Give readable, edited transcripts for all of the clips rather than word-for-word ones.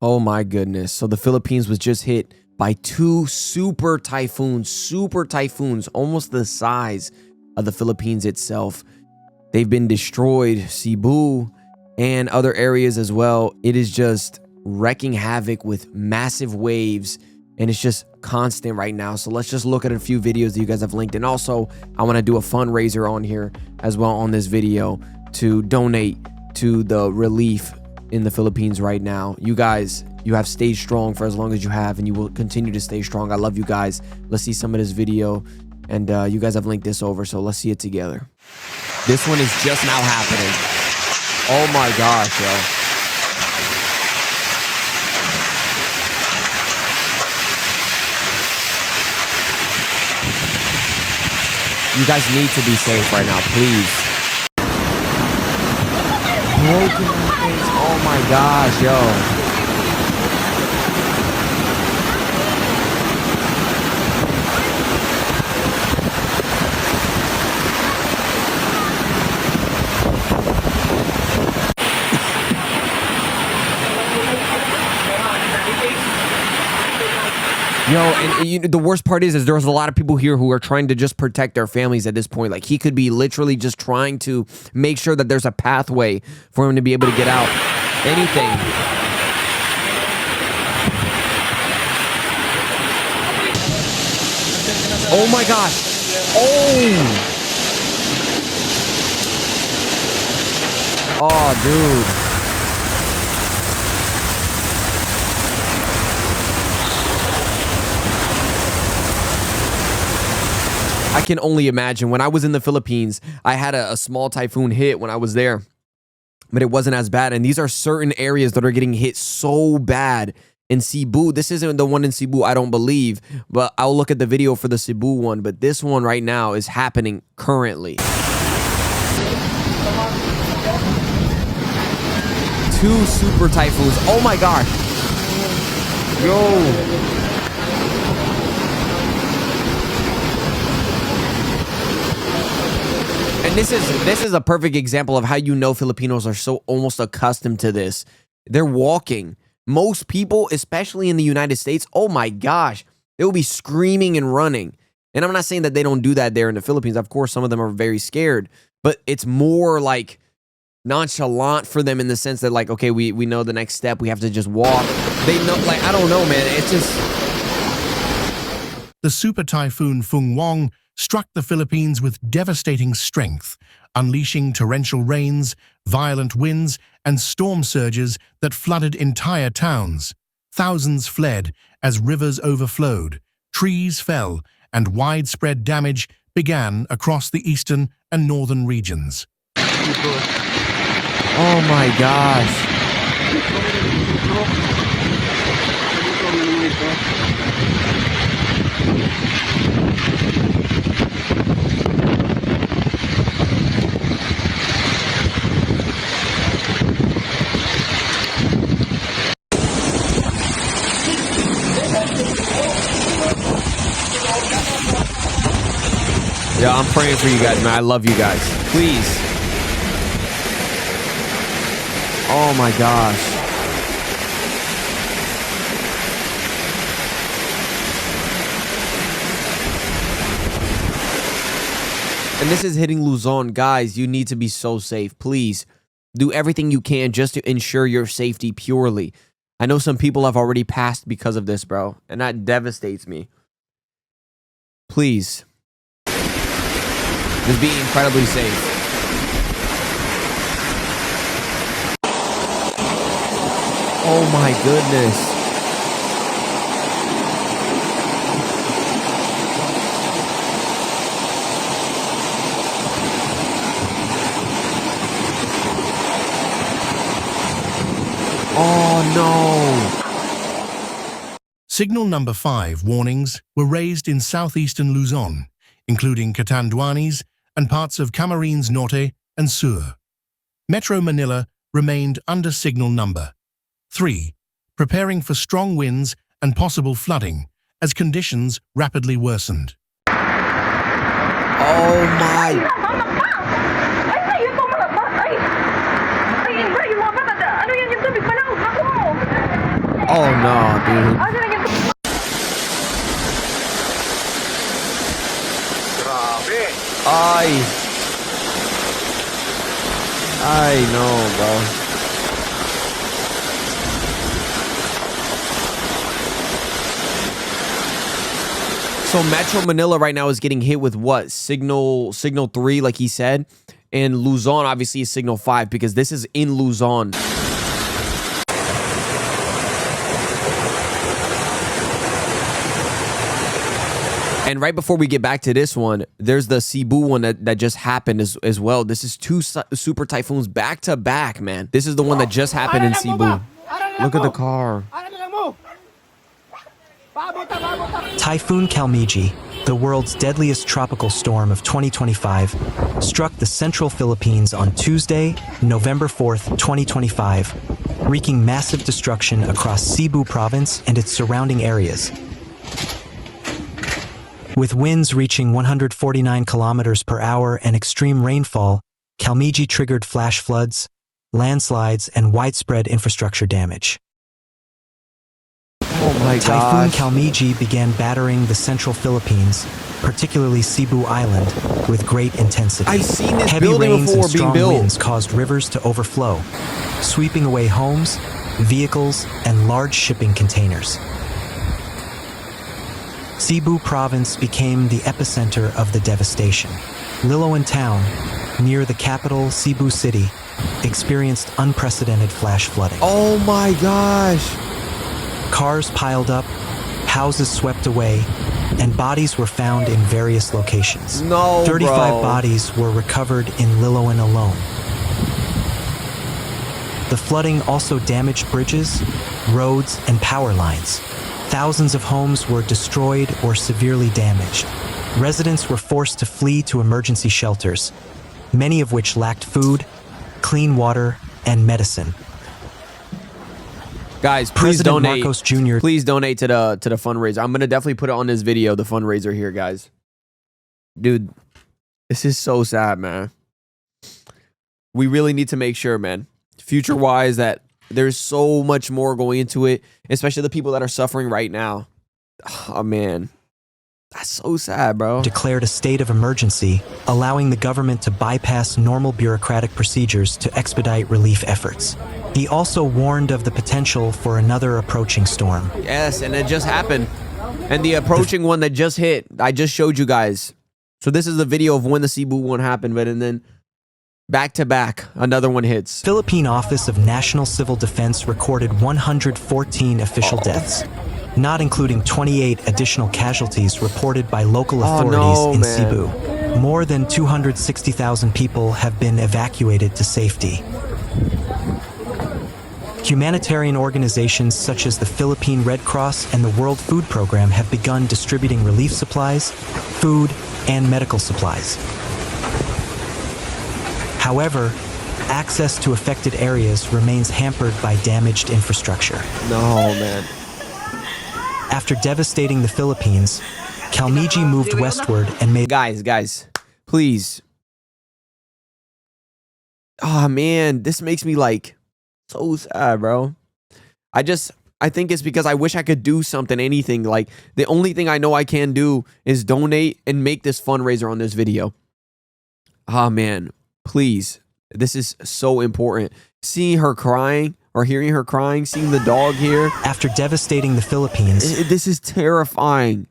Oh my goodness. So the Philippines was just hit by two super typhoons, almost the size of the Philippines itself. They've been destroyed, Cebu and other areas as well. It is just wrecking havoc with massive waves, and it's just constant right now. So let's just look at a few videos that you guys have linked. And also, I want to do a fundraiser on here as well on this video to donate to the relief in the Philippines right now. You guys, you have stayed strong for as long as you have, and you will continue to stay strong. I love you guys. Let's see some of this video, and you guys have linked this over, so let's see it together. This one is just now happening. Oh my gosh, yo. You guys need to be safe right now, please. Broken things. Oh my gosh, yo. Yo, and you know, the worst part is there's a lot of people here who are trying to just protect their families at this point. Like, he could be literally just trying to make sure that there's a pathway for him to be able to get out. Anything. Oh my gosh. Oh. Oh, dude. I can only imagine. When I was in the Philippines, I had a small typhoon hit when I was there, but it wasn't as bad. And these are certain areas that are getting hit so bad. In Cebu, this isn't the one in Cebu, I don't believe, but I'll look at the video for the Cebu one. But this one right now is happening currently. Two super typhoons. Oh my gosh. Yo. And this is a perfect example of how you know Filipinos are so almost accustomed to this. They're walking. Most people, especially in the United States, oh my gosh, they will be screaming and running. And I'm not saying that they don't do that there in the Philippines. Of course, some of them are very scared, but it's more like nonchalant for them in the sense that, like, okay, we know the next step. We have to just walk. They know, like, I don't know, man. It's just... The super typhoon Fung Wong struck the Philippines with devastating strength, unleashing torrential rains, violent winds, and storm surges that flooded entire towns. Thousands fled as rivers overflowed, trees fell, and widespread damage began across the eastern and northern regions. Oh my gosh. Yeah, I'm praying for you guys, man. I love you guys. Please. Oh my gosh. And this is hitting Luzon. Guys, you need to be so safe. Please do everything you can just to ensure your safety purely. I know some people have already passed because of this, bro, and that devastates me. Please. Just be incredibly safe. Oh my goodness. Oh no. Signal number 5 warnings were raised in southeastern Luzon, including Catanduanes and parts of Camarines Norte and Sur. Metro Manila remained under signal number 3, preparing for strong winds and possible flooding as conditions rapidly worsened. Oh my. Oh no, dude. I know, bro. So Metro Manila right now is getting hit with what? Signal 3, like he said. And Luzon obviously is signal 5 because this is in Luzon. And right before we get back to this one, there's the Cebu one that just happened as well. This is 2 super typhoons back to back, man. This is the one that just happened in Cebu. Look at the car. Typhoon Kalmaegi, the world's deadliest tropical storm of 2025, struck the central Philippines on Tuesday, November 4th, 2025, wreaking massive destruction across Cebu province and its surrounding areas. With winds reaching 149 kilometers per hour and extreme rainfall, Kalmaegi triggered flash floods, landslides, and widespread infrastructure damage. Oh my Typhoon gosh. Kalmaegi began battering the central Philippines, particularly Cebu Island, with great intensity. I've seen this Heavy building rains before and being strong built. winds caused rivers to overflow, sweeping away homes, vehicles, and large shipping containers. Cebu province became the epicenter of the devastation. Liloan town, near the capital Cebu City, experienced unprecedented flash flooding. Oh my gosh. Cars piled up, houses swept away, and bodies were found in various locations. No, 35 bro. bodies were recovered in Liloan alone. The flooding also damaged bridges, roads, and power lines. Thousands of homes were destroyed or severely damaged. Residents were forced to flee to emergency shelters, many of which lacked food, clean water, and medicine. Guys, please President donate. Marcos Jr. Please donate to the fundraiser. I'm gonna definitely put it on this video, the fundraiser here, guys. Dude, this is so sad, man. We really need to make sure, man, future-wise, that there's so much more going into it, especially the people that are suffering right now. Oh man, that's so sad, bro. Declared a state of emergency, allowing the government to bypass normal bureaucratic procedures to expedite relief efforts. He also warned of the potential for another approaching storm. Yes, and it just happened. And the approaching one that just hit, I just showed you guys. So this is the video of when the Cebu one happened, but and then back to back, another one hits. Philippine Office of National Civil Defense recorded 114 official deaths, not including 28 additional casualties reported by local authorities in Cebu. More than 260,000 people have been evacuated to safety. Humanitarian organizations such as the Philippine Red Cross and the World Food Program have begun distributing relief supplies, food, and medical supplies. However, access to affected areas remains hampered by damaged infrastructure. No, man. After devastating the Philippines, Kalmaegi moved westward and made... Guys, please. Oh man, this makes me like so sad, bro. I think it's because I wish I could do something, anything. Like the only thing I know I can do is donate and make this fundraiser on this video. Ah man, please. This is so important. Seeing her crying or hearing her crying, seeing the dog here. After devastating the Philippines, This is terrifying.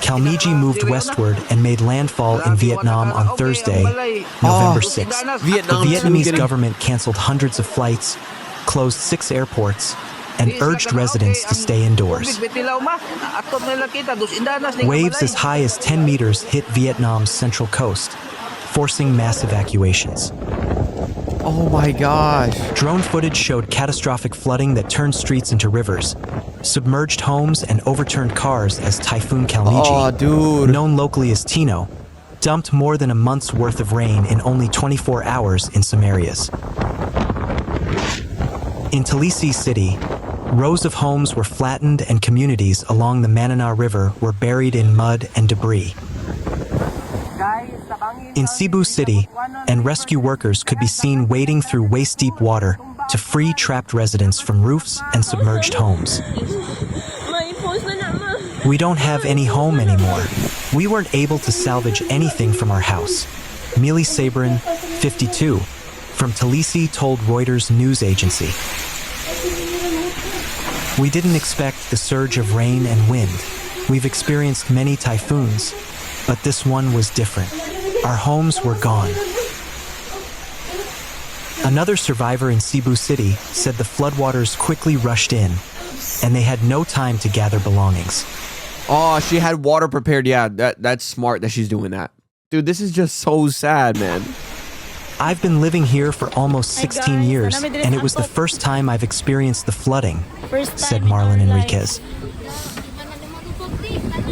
Kalmaegi moved westward and made landfall in Vietnam on Thursday, November 6th. Vietnam The Vietnamese getting... government canceled hundreds of flights, closed 6 airports, and urged residents to stay indoors. Waves as high as 10 meters hit Vietnam's central coast, forcing mass evacuations. Oh my gosh. Drone footage showed catastrophic flooding that turned streets into rivers, submerged homes, and overturned cars as Typhoon Kalmaegi, Oh, dude. known locally as Tino, dumped more than a month's worth of rain in only 24 hours in some areas. In Talisi City, rows of homes were flattened and communities along the Manana River were buried in mud and debris. In Cebu City, and rescue workers could be seen wading through waist-deep water, to free trapped residents from roofs and submerged homes. We don't have any home anymore. We weren't able to salvage anything from our house. Mili Sabrin, 52, from Tbilisi told Reuters news agency. We didn't expect the surge of rain and wind. We've experienced many typhoons, but this one was different. Our homes were gone. Another survivor in Cebu City said the floodwaters quickly rushed in, and they had no time to gather belongings. Oh, she had water prepared. Yeah, that's smart that she's doing that. Dude, this is just so sad, man. I've been living here for almost 16 years, and it was the first time I've experienced the flooding, said Marlon Enriquez.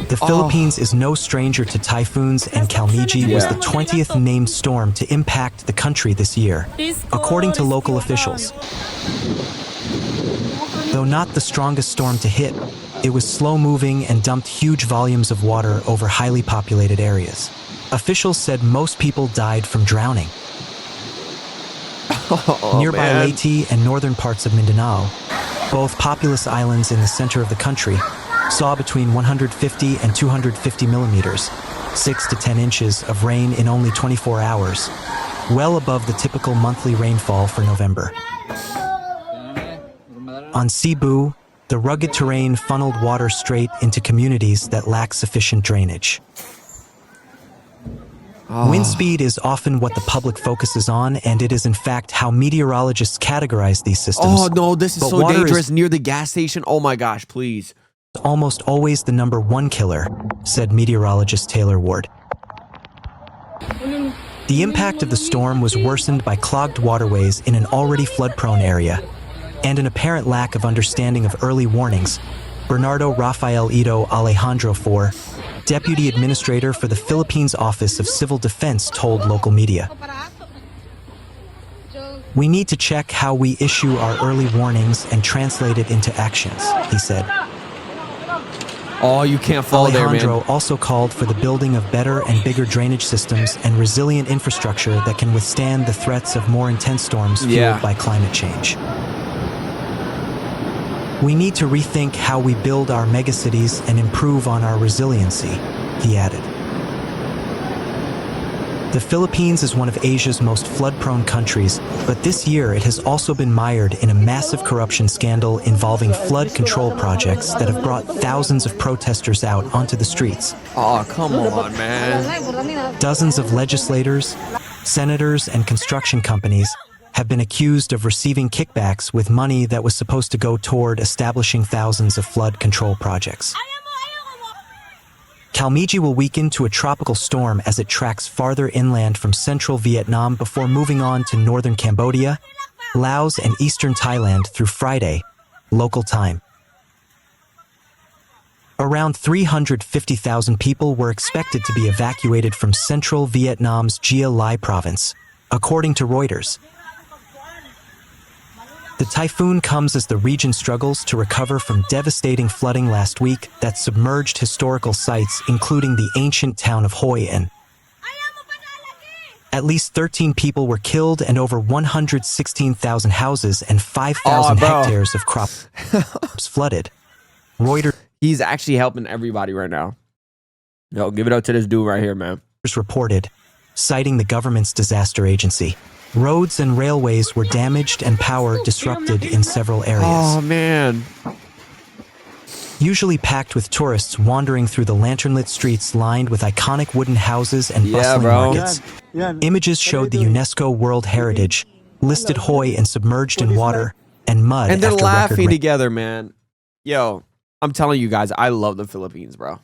The Philippines is no stranger to typhoons, and Kalmaegi was the 20th named storm to impact the country this year, according to local officials. Though not the strongest storm to hit, it was slow-moving and dumped huge volumes of water over highly populated areas. Officials said most people died from drowning. Nearby Leyte and northern parts of Mindanao, both populous islands in the center of the country, saw between 150 and 250 millimeters, 6 to 10 inches of rain in only 24 hours, well above the typical monthly rainfall for November. On Cebu, the rugged terrain funneled water straight into communities that lack sufficient drainage. Wind speed is often what the public focuses on, and it is in fact how meteorologists categorize these systems. Oh no, this is so dangerous near the gas station. Oh my gosh, please. Almost always the number one killer, said meteorologist Taylor Ward. The impact of the storm was worsened by clogged waterways in an already flood-prone area, and an apparent lack of understanding of early warnings. Bernardo Rafael Ito Alejandro IV, Deputy Administrator for the Philippines Office of Civil Defense, told local media. We need to check how we issue our early warnings and translate it into actions, he said. Oh, you can't fall there, man. Alejandro also called for the building of better and bigger drainage systems and resilient infrastructure that can withstand the threats of more intense storms fueled by climate change. We need to rethink how we build our megacities and improve on our resiliency, he added. The Philippines is one of Asia's most flood-prone countries, but this year it has also been mired in a massive corruption scandal involving flood control projects that have brought thousands of protesters out onto the streets. Oh, come on, man. Dozens of legislators, senators, and construction companies have been accused of receiving kickbacks with money that was supposed to go toward establishing thousands of flood control projects. Kalmaegi will weaken to a tropical storm as it tracks farther inland from central Vietnam before moving on to northern Cambodia, Laos, and eastern Thailand through Friday, local time. Around 350,000 people were expected to be evacuated from central Vietnam's Gia Lai province, according to Reuters. The typhoon comes as the region struggles to recover from devastating flooding last week that submerged historical sites, including the ancient town of Hoi An. At least 13 people were killed and over 116,000 houses and 5,000 hectares of crops flooded. Reuters He's actually helping everybody right now. Yo, give it up to this dude right here, man. Reported, citing the government's disaster agency. Roads and railways were damaged and power disrupted in several areas. Oh, man. Usually packed with tourists wandering through the lantern-lit streets lined with iconic wooden houses and bustling markets. Images showed the UNESCO World Heritage, listed Hoi and submerged in water and mud. And they're after laughing together, man. Yo, I'm telling you guys, I love the Philippines, bro.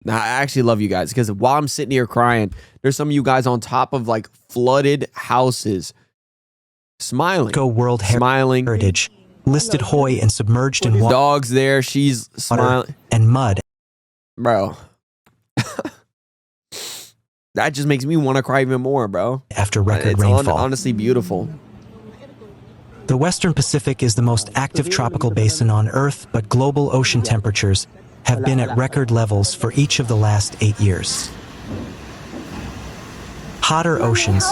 Now, I actually love you guys because while I'm sitting here crying, there's some of you guys on top of like flooded houses smiling. World Heritage, listed Hoi and submerged in water. Dog's there, she's smiling. And mud. Bro. That just makes me want to cry even more, bro. After record rainfall. Honestly beautiful. The Western Pacific is the most active tropical basin on Earth, but global ocean temperatures have been at record levels for each of the last 8 years. Hotter oceans,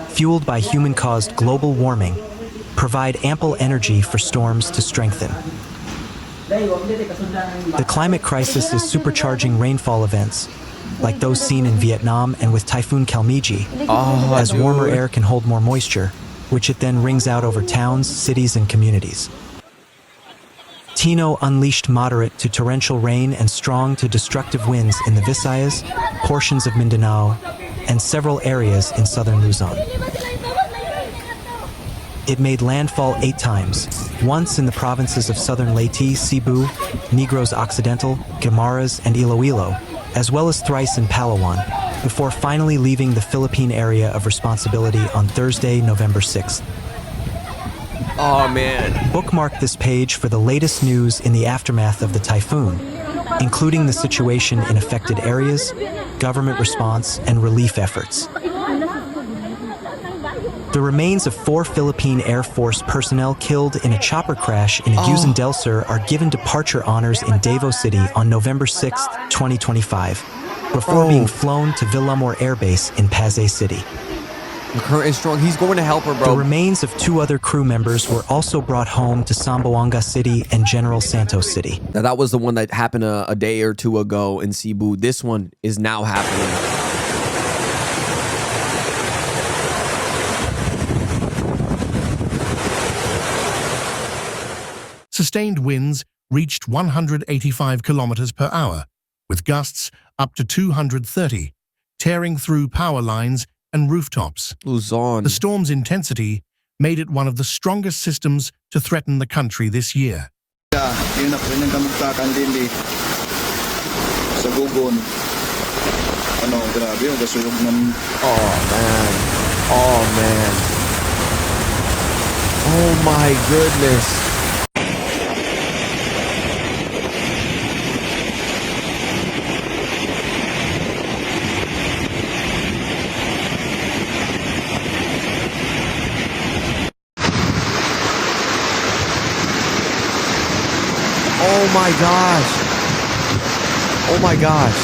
fueled by human-caused global warming, provide ample energy for storms to strengthen. The climate crisis is supercharging rainfall events, like those seen in Vietnam and with Typhoon Kalmaegi, as warmer air can hold more moisture, which it then wrings out over towns, cities, and communities. Tino unleashed moderate to torrential rain and strong to destructive winds in the Visayas, portions of Mindanao, and several areas in southern Luzon. It made landfall 8 times, once in the provinces of southern Leyte, Cebu, Negros Occidental, Guimaras, and Iloilo, as well as thrice in Palawan, before finally leaving the Philippine area of responsibility on Thursday, November 6th. Oh, man. Bookmark this page for the latest news in the aftermath of the typhoon, including the situation in affected areas, government response, and relief efforts. The remains of 4 Philippine Air Force personnel killed in a chopper crash in Agusan del Sur are given departure honors in Davao City on November 6, 2025, before being flown to Villamor Air Base in Pasay City. McCurtain is strong. He's going to help her, bro. The remains of 2 other crew members were also brought home to Zamboanga City and General Santos City. Now, that was the one that happened a day or 2 ago in Cebu. This one is now happening. Sustained winds reached 185 kilometers per hour, with gusts up to 230, tearing through power lines and rooftops. Luzon. The storm's intensity made it one of the strongest systems to threaten the country this year. Oh, man. Oh, my goodness. Oh my gosh. Oh my gosh.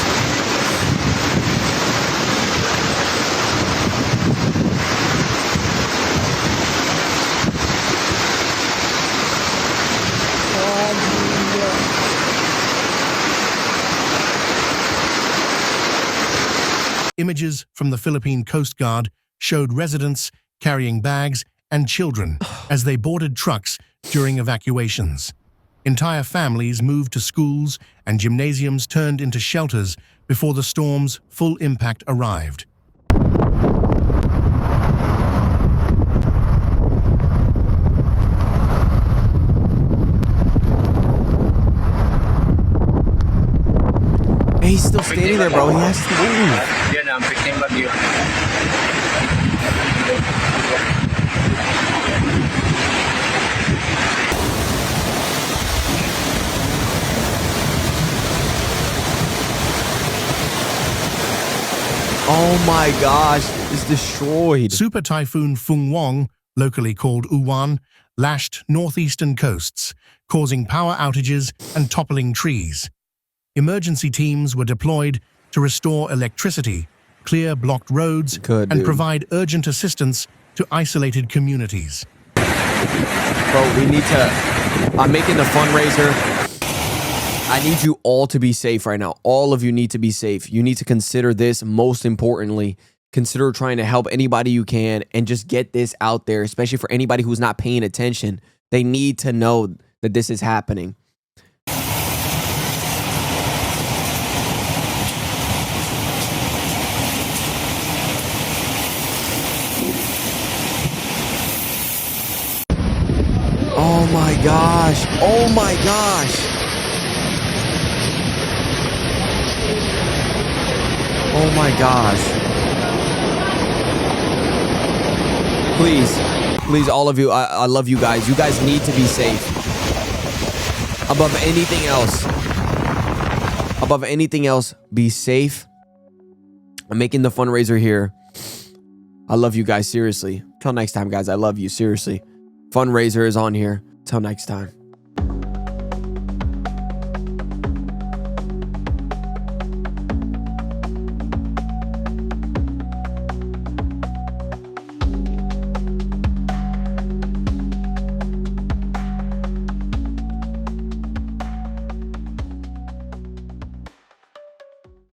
Images from the Philippine Coast Guard showed residents carrying bags and children as they boarded trucks during evacuations. Entire families moved to schools and gymnasiums turned into shelters before the storm's full impact arrived. Hey, he's still standing there, bro. He has to move. Oh my gosh, it's destroyed. Super Typhoon Fungwong, locally called Uwan, lashed northeastern coasts, causing power outages and toppling trees. Emergency teams were deployed to restore electricity, clear blocked roads, and provide urgent assistance to isolated communities. Bro, we need to... I'm making the fundraiser. I need you all to be safe right now. All of you need to be safe. You need to consider this. Most importantly, consider trying to help anybody you can and just get this out there, especially for anybody who's not paying attention. They need to know that this is happening. Oh my gosh. Oh my gosh. Oh my gosh. Please, all of you, I love you guys. You guys need to be safe. Above anything else, be safe. I'm making the fundraiser here. I love you guys, seriously. Till next time, guys. I love you, seriously. Fundraiser is on here. Till next time.